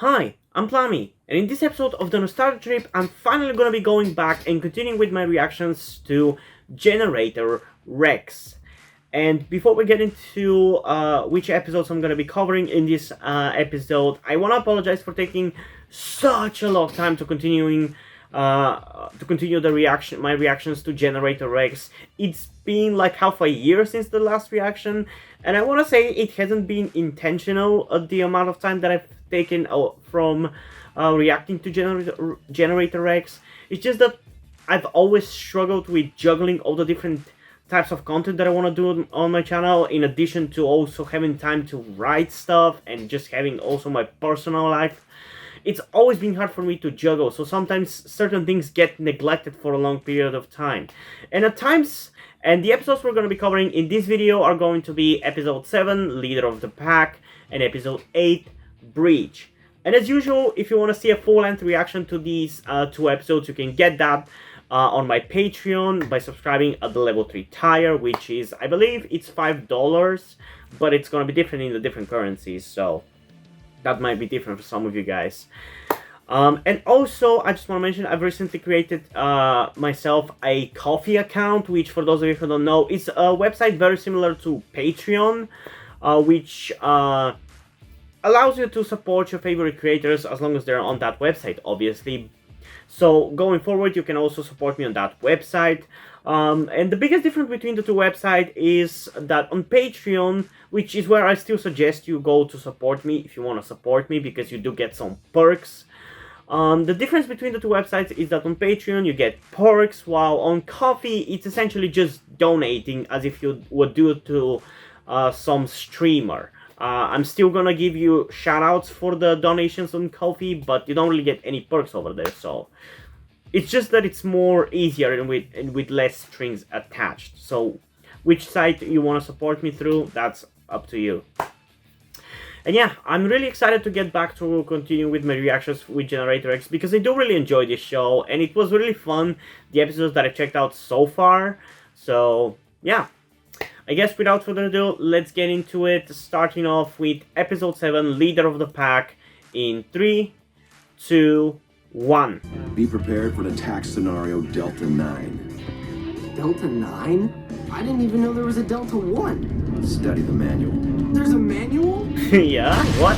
Hi, I'm Plummy, and in this episode of the Nostalgia Trip, I'm finally gonna be going back and continuing with my reactions to Generator Rex. And before we get into which episodes I'm gonna be covering in this episode, I wanna apologize for taking such a long time to continue my reactions to Generator Rex. It's been like half a year since the last reaction, and I wanna say it hasn't been intentional the amount of time that I've taken from reacting to Generator Rex. It's just that I've always struggled with juggling all the different types of content that I want to do on my channel, in addition to also having time to write stuff and just having also my personal life. It's always been hard for me to juggle, so sometimes certain things get neglected for a long period of time. And at times, and the episodes we're going to be covering in this video are going to be episode 7, Leader of the Pack, and episode 8, Breach. And as usual, if you want to see a full-length reaction to these two episodes, you can get that on my Patreon by subscribing at the level 3 tier, which is, I believe, it's $5, but it's going to be different in the different currencies, so that might be different for some of you guys. And also, I just want to mention, I've recently created myself a Ko-fi account, which, for those of you who don't know, is a website very similar to Patreon, which allows you to support your favorite creators as long as they're on that website, obviously. So going forward, you can also support me on that website. And the biggest difference between the two websites is that on Patreon, which is where I still suggest you go to support me if you want to support me, because you do get some perks. The difference between the two websites is that on Patreon you get perks, while on Ko-fi it's essentially just donating as if you would do to some streamer. I'm still gonna give you shoutouts for the donations on Ko-fi, but you don't really get any perks over there, so it's just that it's more easier and with less strings attached. So which site you want to support me through, that's up to you. And yeah, I'm really excited to get back to continue with my reactions with Generator X, because I do really enjoy this show, and it was really fun, the episodes that I checked out so far. So yeah, I guess without further ado, let's get into it, starting off with episode 7, Leader of the Pack, in 3, 2, 1. Be prepared for an attack scenario Delta 9. Delta 9? I didn't even know there was a Delta 1. Study the manual. There's a manual? Yeah, what?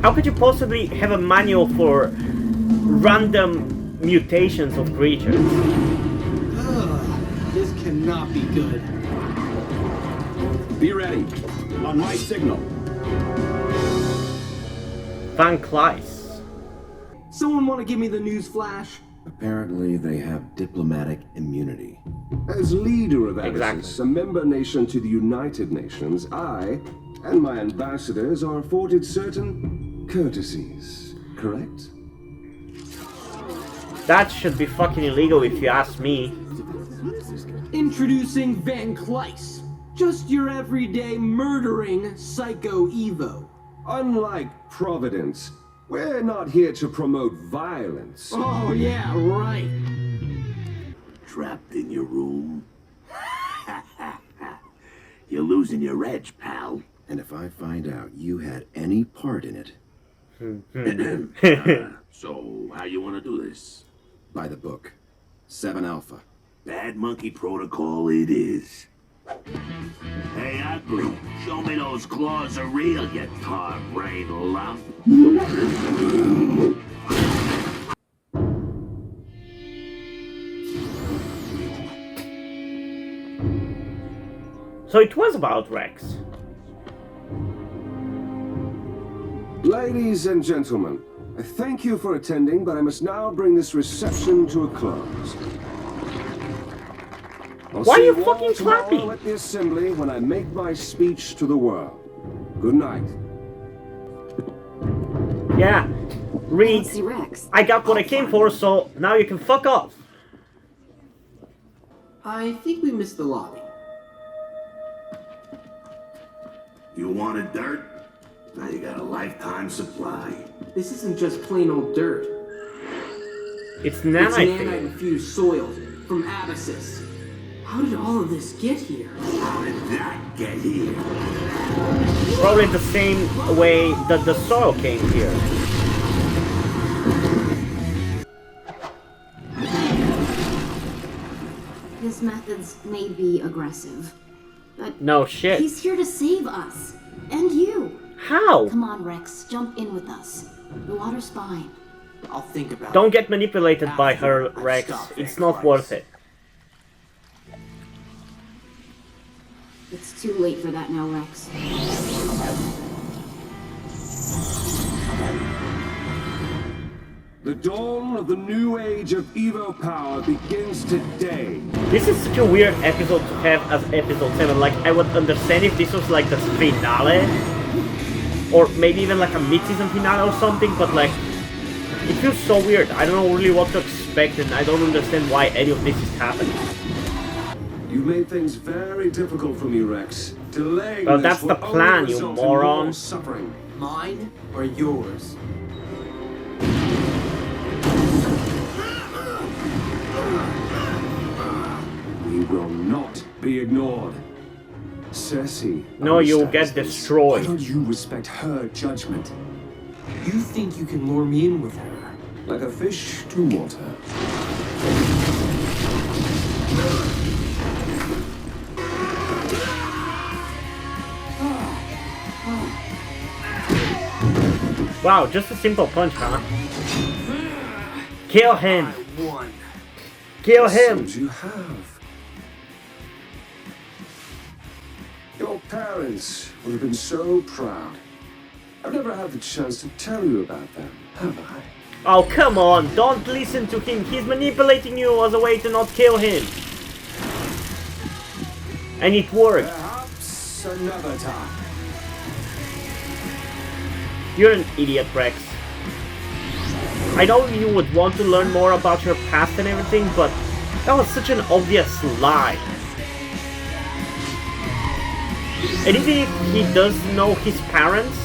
How could you possibly have a manual for random mutations of creatures? Ugh, this cannot be good. Be ready. On my signal. Van Kleis. Someone want to give me the news flash? Apparently, they have diplomatic immunity. As leader of Abyssus, Exactly. a member nation to the United Nations, I and my ambassadors are afforded certain courtesies, correct? That should be fucking illegal if you ask me. Introducing Van Kleis. Just your everyday murdering Psycho Evo. Unlike Providence, we're not here to promote violence. Oh yeah, right. Trapped in your room? You're losing your edge, pal. And if I find out you had any part in it, So, how you want to do this? by the book. 7 Alpha. Bad monkey protocol it is. Hey, Ugly, show me those claws are real, you tar brain lump. So it was about Rex. Ladies and gentlemen, thank you for attending, but I must now bring this reception to a close. I'll Why are see you all fucking tomorrow clapping? at the assembly when I make my speech to the world. Good night. Yeah, Reed, Fancy Rex. I got what I came for, so now you can fuck off. I think we missed the lobby. You wanted dirt? Now you got a lifetime supply. This isn't just plain old dirt. It's It's nanite. nanite-infused soil from Abyssus. How did all of this get here? How did that get here? Probably the same way that the soil came here. His methods may be aggressive, but No shit. he's here to save us. And you. How? Come on, Rex, jump in with us. The water's fine. I'll think about Don't it. get manipulated by her, After I Rex. stop It's paying not worth price. it. It's too late for that now, Rex. The dawn of the new age of Evo power begins today. This is such a weird episode to have as episode 7. Like, I would understand if this was like the finale, or maybe even like a mid-season finale or something, but like, it feels so weird. I don't know really what to expect, and I don't understand why any of this is happening. You made things very difficult for me, Rex. Delaying Well, this that's the will only plan, you result in moron. more suffering. Mine or yours? We will not be ignored. Cersei. No, you'll understands get this. destroyed. Why don't you respect her judgment? You think you can lure me in with her? Like a fish to water. Wow, just a simple punch, huh? Kill him! I won. Kill him! So you have. Your parents would have been so proud. I've never had the chance to tell you about them, have I? Oh, come on, don't listen to him. He's manipulating you as a way to not kill him. And it worked. Perhaps another time. You're an idiot, Rex. I know you would want to learn more about your past and everything, but that was such an obvious lie. And even if he does know his parents,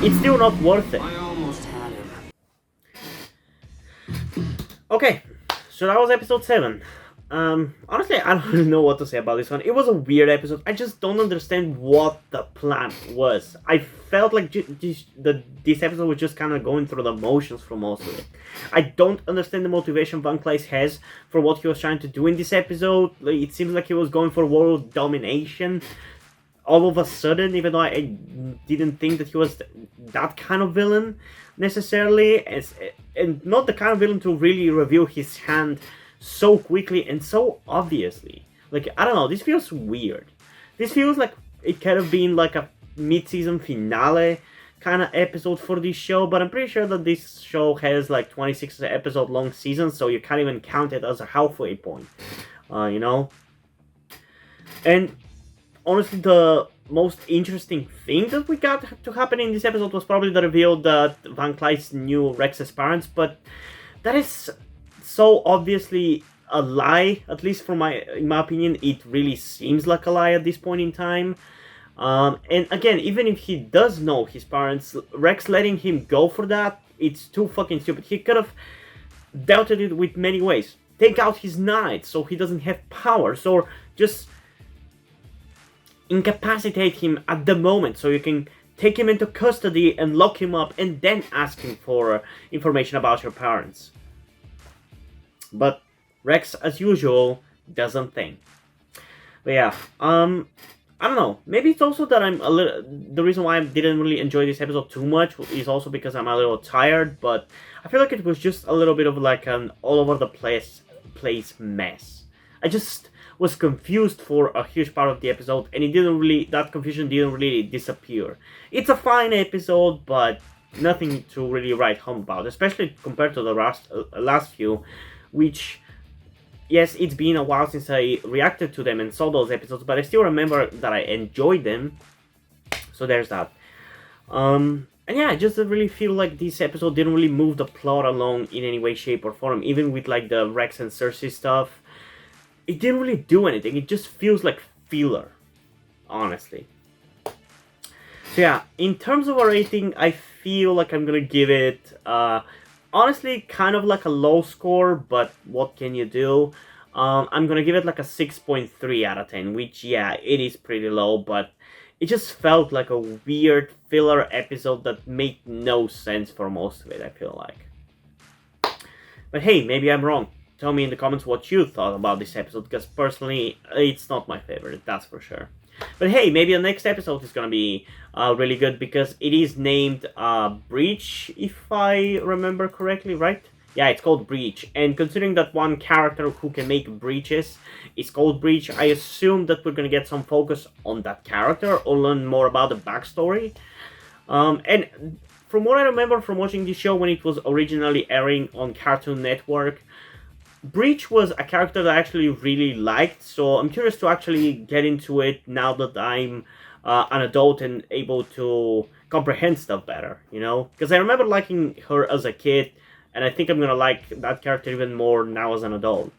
it's still not worth it. I almost had him. Okay, so that was episode 7. Honestly, I don't really know what to say about this one. It was a weird episode. I just don't understand what the plan was. I felt like this episode was just kind of going through the motions for most of it. I don't understand the motivation Van Cleef has for what he was trying to do in this episode. Like, it seems like he was going for world domination all of a sudden, even though I didn't think that he was that kind of villain necessarily, and not the kind of villain to really reveal his hand so quickly and so obviously. Like, I don't know, this feels weird. This feels like it could have been like a mid-season finale kind of episode for this show, but I'm pretty sure that this show has like 26 episode long seasons, so you can't even count it as a halfway point, you know? And honestly, the most interesting thing that we got to happen in this episode was probably the reveal that Van Cleef's knew Rex's parents, but that is so obviously a lie. At least in my opinion, it really seems like a lie at this point in time. And again, even if he does know his parents, Rex letting him go for that, it's too fucking stupid. He could have dealt with it with many ways. Take out his knights so he doesn't have powers, or just incapacitate him at the moment so you can take him into custody and lock him up and then ask him for information about your parents. But Rex, as usual, doesn't think. But yeah, I don't know. Maybe it's also that the reason why I didn't really enjoy this episode too much is also because I'm a little tired, but I feel like it was just a little bit of like an all over the place mess. I just was confused for a huge part of the episode, and that confusion didn't really disappear. It's a fine episode, but nothing to really write home about, especially compared to the last few, which, yes, it's been a while since I reacted to them and saw those episodes, but I still remember that I enjoyed them, so there's that. And yeah, I just really feel like this episode didn't really move the plot along in any way, shape, or form, even with like the Rex and Cersei stuff. It didn't really do anything. It just feels like filler, honestly. So yeah, in terms of a rating, I feel like I'm gonna give it, honestly, kind of like a low score, but what can you do? I'm gonna give it like a 6.3 out of 10, which, yeah, it is pretty low, but it just felt like a weird filler episode that made no sense for most of it, I feel like. But hey, maybe I'm wrong. tell me in the comments what you thought about this episode, because personally, it's not my favorite, that's for sure. But hey, maybe the next episode is gonna be really good, because it is named Breach, if I remember correctly, right? Yeah, it's called Breach, and considering that one character who can make breaches is called Breach, I assume that we're gonna get some focus on that character or learn more about the backstory. And from what I remember from watching the show when it was originally airing on Cartoon Network, Breach was a character that I actually really liked, so I'm curious to actually get into it now that I'm an adult and able to comprehend stuff better, you know? Because I remember liking her as a kid, and I think I'm gonna like that character even more now as an adult.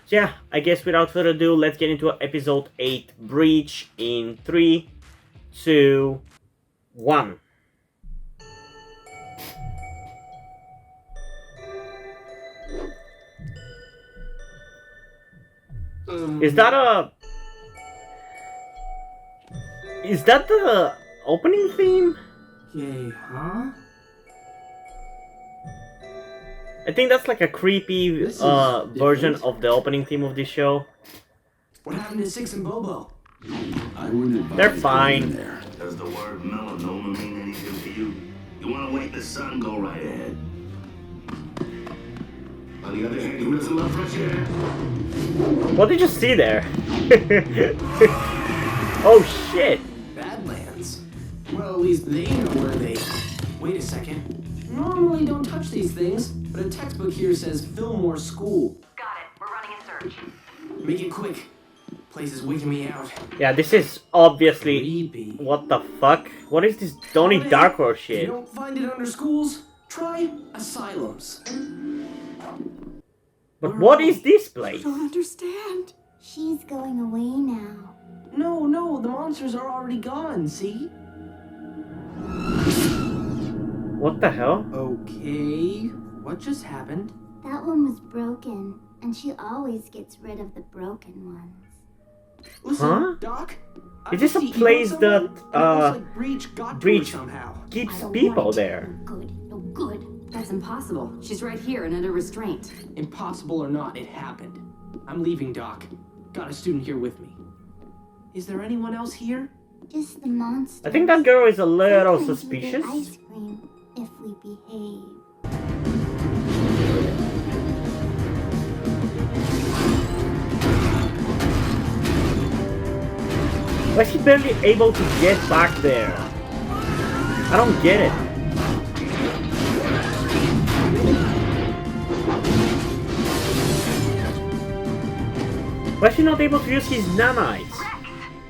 So yeah, I guess without further ado, let's get into episode 8, Breach, in 3, 2, 1. Is that the opening theme? Okay, huh? I think that's like a creepy This is version different. of the opening theme of this show. What happened to Six and Bobo? I wouldn't advise They're going fine. in there. Does the word melanoma mean anything to you? You want to wait the sun? Go right ahead. On the other hand, who doesn't love fresh air? What did you see there? Oh shit! Badlands. Well, at least they know where they... Wait a second. Normally don't touch these things, but a textbook here says Fillmore School. Got it. We're running a search. Make it quick. Place is waking me out. Yeah, this is obviously... Creepy. What the fuck? What is this Donnie Darko If you shit? don't find it under schools, try asylums. But what is this place? Don't understand. She's going away now. No, the monsters are already gone, see? What the hell? Okay, what just happened? That one was broken, and she always gets rid of the broken ones. Listen, Huh? Doc. Is this a see place Evo that, somewhere, and it looks like Breach got to Breach her somehow. keeps I don't people want it. there? No good, no good. That's impossible. She's right here and under restraint. Impossible or not, it happened. I'm leaving, Doc. Got a student here with me. Is there anyone else here? Just the monsters. I think that girl is a little Sometimes we suspicious. get ice cream if we behave. Why is he barely able to get back there? I don't get it. Why is he not able to use his nanites?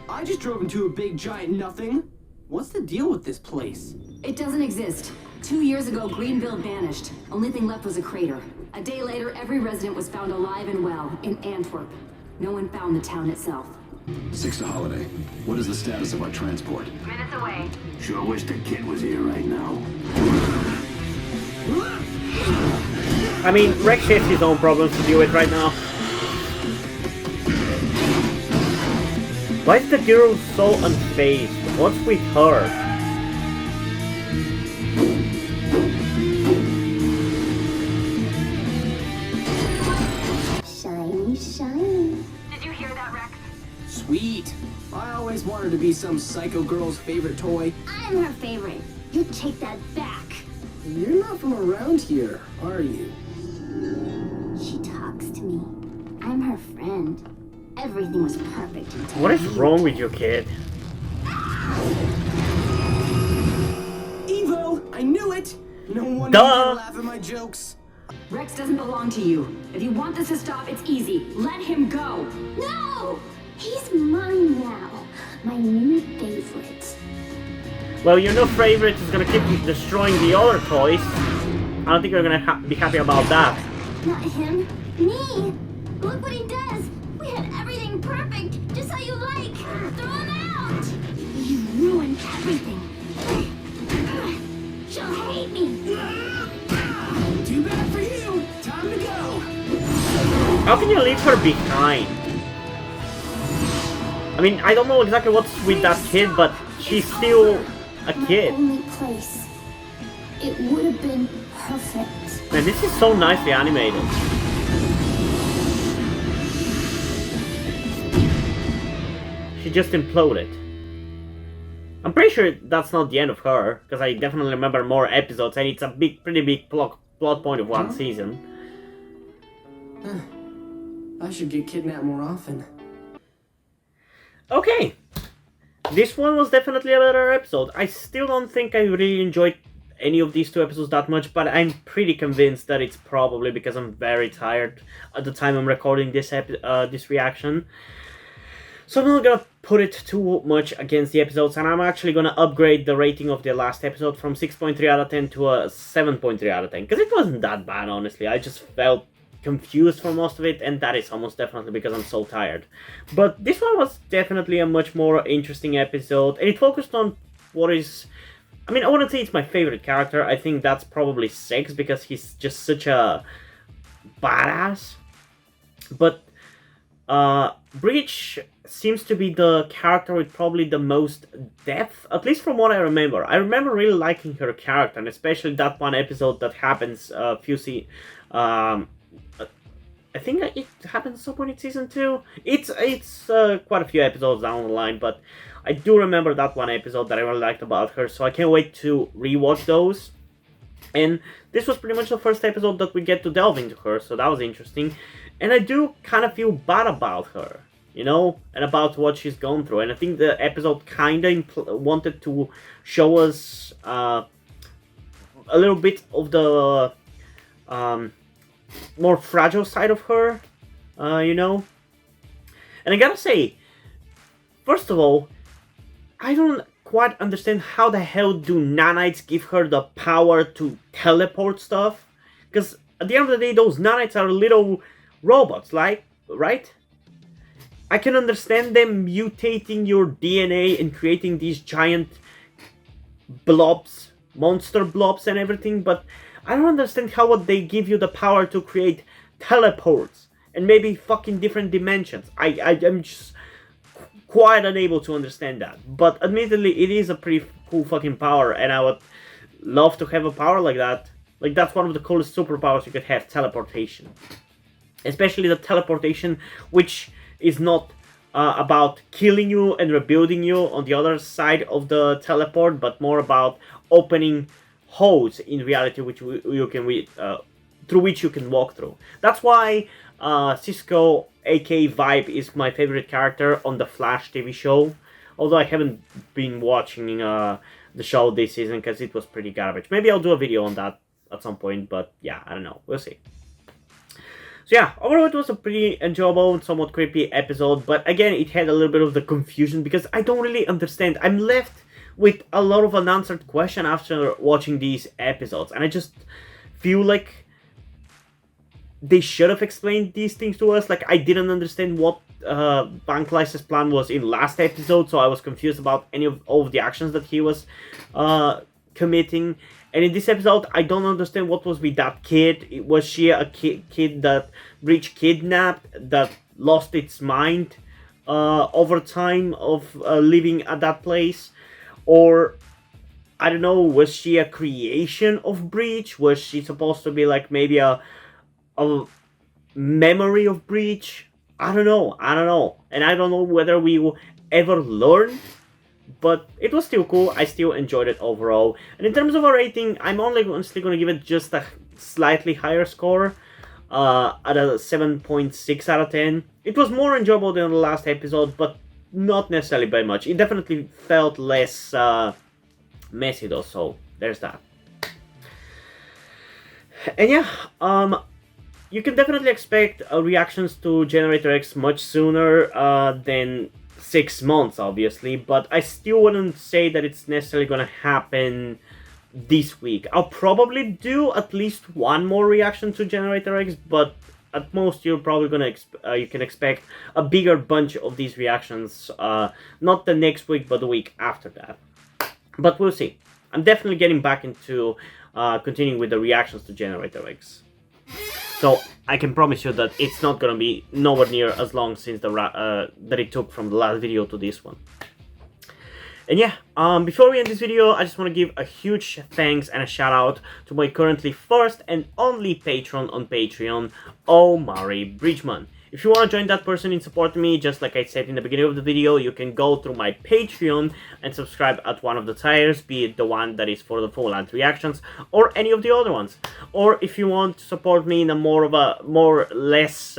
I just drove into a big giant nothing. What's the deal with this place? It doesn't exist. 2 years ago, Greenville vanished. Only thing left was a crater. A day later, every resident was found alive and well in Antwerp. No one found the town itself. 6 to Holiday. What is the status of our transport? Minutes away. Sure wish the kid was here right now. I mean, Rex has his own problems to deal with right now. Why is the girl so unfazed? What's with her? Shiny, shiny. Did you hear that, Rex? Sweet. I always wanted to be some psycho girl's favorite toy. I'm her favorite. You take that back. You're not from around here, are you? She talks to me. I'm her friend. Everything was perfect until What is you wrong with you, kid? Evo! I knew it! No wonder Duh. you can laugh at my jokes. Rex doesn't belong to you. If you want this to stop, it's easy. Let him go. No! He's mine now. My new favorite. Well, your new favorite is gonna keep destroying the other toys. I don't think you're gonna be happy about that. Not him. Me! Look what he does! We had everything perfect, just how you like! Throw him out! You ruined everything! She'll hate me! Too bad for you! Time to go! How can you leave her behind? I mean, I don't know exactly what's with that kid, but she's still a kid. My only place. It would have been perfect. Man, this is so nicely animated. she just imploded. I'm pretty sure that's not the end of her, because I definitely remember more episodes, and it's a pretty big plot point of one season. I should get kidnapped more often. Okay, this one was definitely a better episode. I still don't think I really enjoyed any of these two episodes that much, but I'm pretty convinced that it's probably because I'm very tired at the time I'm recording this reaction. So I'm not gonna put it too much against the episodes, and I'm actually gonna upgrade the rating of the last episode from 6.3 out of 10 to a 7.3 out of 10, because it wasn't that bad, honestly. I just felt confused for most of it, and that is almost definitely because I'm so tired. But this one was definitely a much more interesting episode, and it focused on what is... I mean, I wouldn't say it's my favorite character. I think that's probably Six, because he's just such a badass. But Breach seems to be the character with probably the most depth, at least from what I remember. I remember really liking her character, and especially that one episode that happens I think it happens some point in season 2. It's quite a few episodes down the line, but I do remember that one episode that I really liked about her, so I can't wait to rewatch those. And this was pretty much the first episode that we get to delve into her, so that was interesting. And I do kind of feel bad about her, you know, and about what she's gone through. And I think the episode kind of wanted to show us a little bit of the more fragile side of her, you know. And I gotta say, first of all, I don't quite understand how the hell do nanites give her the power to teleport stuff. Because at the end of the day, those nanites are little robots, like, right? I can understand them mutating your DNA and creating these giant blobs, monster blobs and everything, but I don't understand how would they give you the power to create teleports and maybe fucking different dimensions. I'm just quite unable to understand that. But admittedly, it is a pretty cool fucking power, and I would love to have a power like that. Like, that's one of the coolest superpowers you could have, teleportation. Especially the teleportation, which is not about killing you and rebuilding you on the other side of the teleport, but more about opening holes in reality which you can through which you can walk through. That's why Cisco, aka Vibe, is my favorite character on the Flash TV show. Although I haven't been watching the show this season because it was pretty garbage. Maybe I'll do a video on that at some point, but yeah, I don't know. We'll see. So yeah, overall it was a pretty enjoyable and somewhat creepy episode, but again, it had a little bit of the confusion because I don't really understand. I'm left with a lot of unanswered questions after watching these episodes, and I just feel like they should have explained these things to us. Like, I didn't understand what Bank Lyse's plan was in last episode, so I was confused about any of all of the actions that he was committing. And in this episode, I don't understand what was with that kid. Was she a kid that Breach kidnapped, that lost its mind over time of living at that place? Or, I don't know, was she a creation of Breach? Was she supposed to be like maybe a memory of Breach? I don't know. And I don't know whether we will ever learn. But it was still cool. I still enjoyed it overall. And in terms of a rating, I'm honestly going to give it just a slightly higher score. At a 7.6 out of 10. It was more enjoyable than the last episode, but not necessarily by much. It definitely felt less messy though, so there's that. And yeah, you can definitely expect reactions to Generator X much sooner than 6 months, obviously, but I still wouldn't say that it's necessarily gonna happen this week. I'll probably do at least one more reaction to Generator X, but at most you're probably gonna you can expect a bigger bunch of these reactions, not the next week, but the week after that. But we'll see. I'm definitely getting back into continuing with the reactions to Generator X. So I can promise you that it's not gonna be nowhere near as long since that it took from the last video to this one. And yeah, before we end this video, I just want to give a huge thanks and a shout out to my currently first and only patron on Patreon, Omari Bridgman. If you want to join that person in supporting me, just like I said in the beginning of the video, you can go through my Patreon and subscribe at one of the tiers, be it the one that is for the full-length reactions or any of the other ones. Or if you want to support me in a more less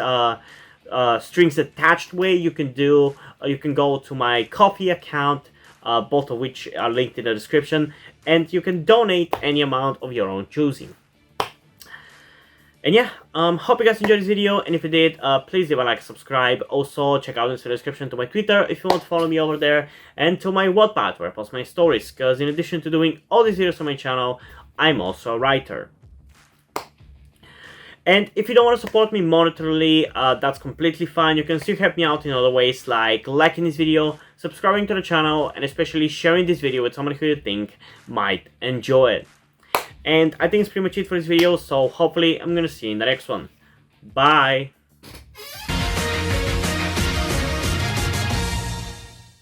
strings attached way, you can go to my Ko-fi account, both of which are linked in the description, and you can donate any amount of your own choosing. And yeah, hope you guys enjoyed this video, and if you did, please leave a like, subscribe. Also, check out in the description to my Twitter if you want to follow me over there, and to my Wattpad where I post my stories, because in addition to doing all these videos on my channel, I'm also a writer. And if you don't want to support me monetarily, that's completely fine. You can still help me out in other ways, like liking this video, subscribing to the channel, and especially sharing this video with somebody who you think might enjoy it. And I think it's pretty much it for this video, so hopefully I'm gonna see you in the next one. Bye!